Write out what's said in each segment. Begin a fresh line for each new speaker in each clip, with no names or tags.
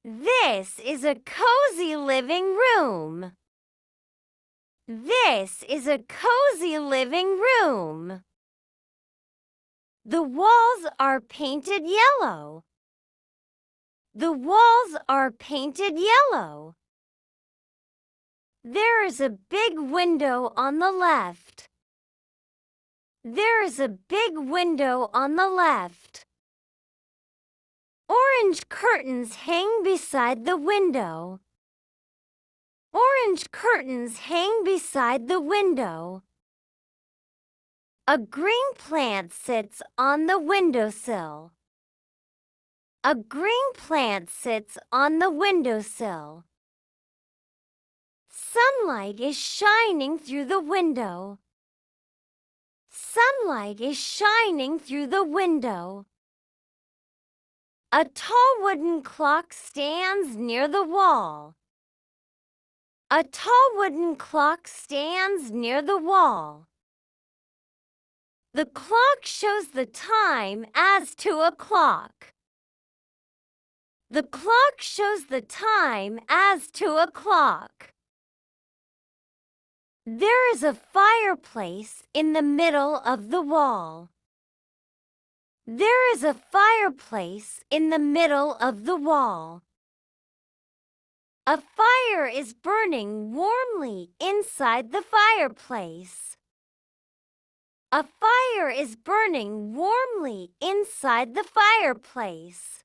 This is a cozy living room. This is a cozy living room. The walls are painted yellow. The walls are painted yellow. There is a big window on the left. There is a big window on the left. Orange curtains hang beside the window. Orange curtains hang beside the window. A green plant sits on the windowsill. A green plant sits on the windowsill. Sunlight is shining through the window. Sunlight is shining through the window. A tall wooden clock stands near the wall. A tall wooden clock stands near the wall. The clock shows the time as 2 o'clock. The clock shows the time as 2 o'clock. There is a fireplace in the middle of the wall. There is a fireplace in the middle of the wall. A fire is burning warmly inside the fireplace. A fire is burning warmly inside the fireplace.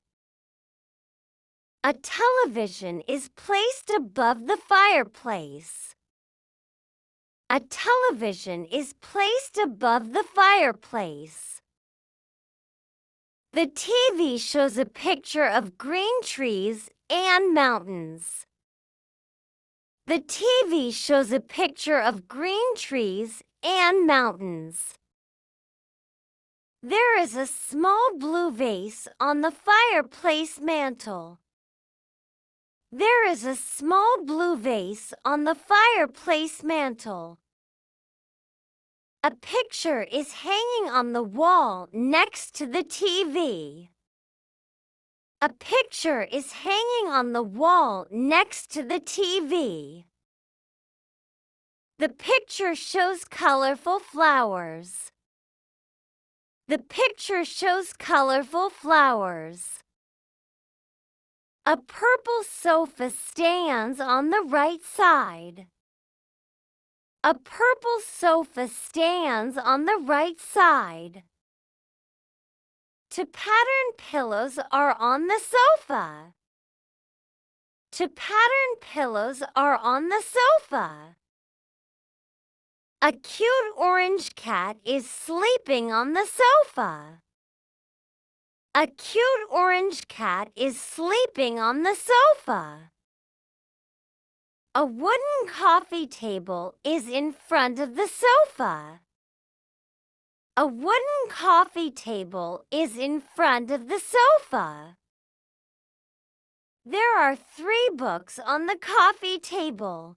A television is placed above the fireplace. A television is placed above the fireplace. The TV shows a picture of green trees and mountains. The TV shows a picture of green trees and mountains. There is a small blue vase on the fireplace mantel. There is a small blue vase on the fireplace mantel. A picture is hanging on the wall next to the TV. A picture is hanging on the wall next to the TV. The picture shows colorful flowers. The picture shows colorful flowers. A purple sofa stands on the right side. A purple sofa stands on the right side. 2 patterned pillows are on the sofa. 2 patterned pillows are on the sofa. A cute orange cat is sleeping on the sofa. A cute orange cat is sleeping on the sofa. A wooden coffee table is in front of the sofa. A wooden coffee table is in front of the sofa. There are 3 books on the coffee table.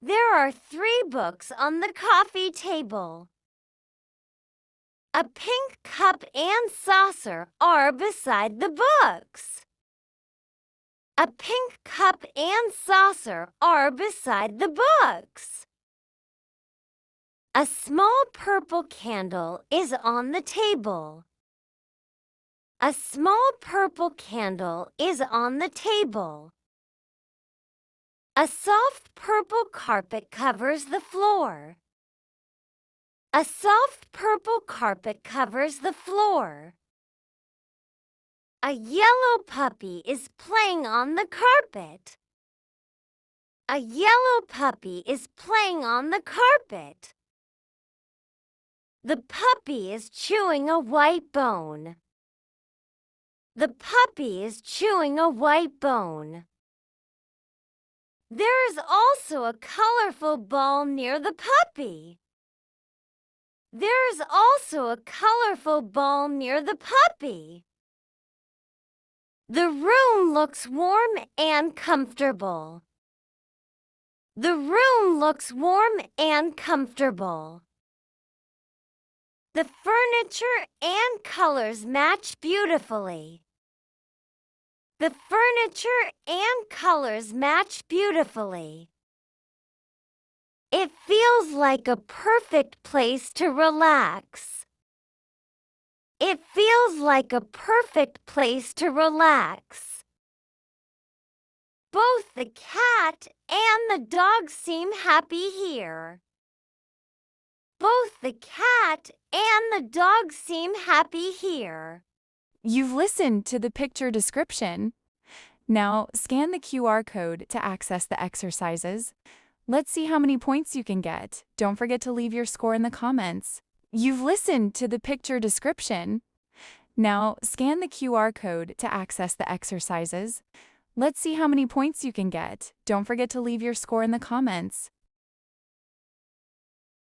There are 3 books on the coffee table. A pink cup and saucer are beside the books. A pink cup and saucer are beside the books. A small purple candle is on the table. A small purple candle is on the table. A soft purple carpet covers the floor. A soft purple carpet covers the floor. A yellow puppy is playing on the carpet. A yellow puppy is playing on the carpet. The puppy is chewing a white bone. The puppy is chewing a white bone. There is also a colorful ball near the puppy. There is also a colorful ball near the puppy. The room looks warm and comfortable. The room looks warm and comfortable. The furniture and colors match beautifully. The furniture and colors match beautifully. It feels like a perfect place to relax. It feels like a perfect place to relax. Both the cat and the dog seem happy here. Both the cat and the dog seem happy here.
You've listened to the picture description. Now, scan the QR code to access the exercises. Let's see how many points you can get. Don't forget to leave your score in the comments. You've listened to the picture description. Now, scan the QR code to access the exercises. Let's see how many points you can get. Don't forget to leave your score in the comments.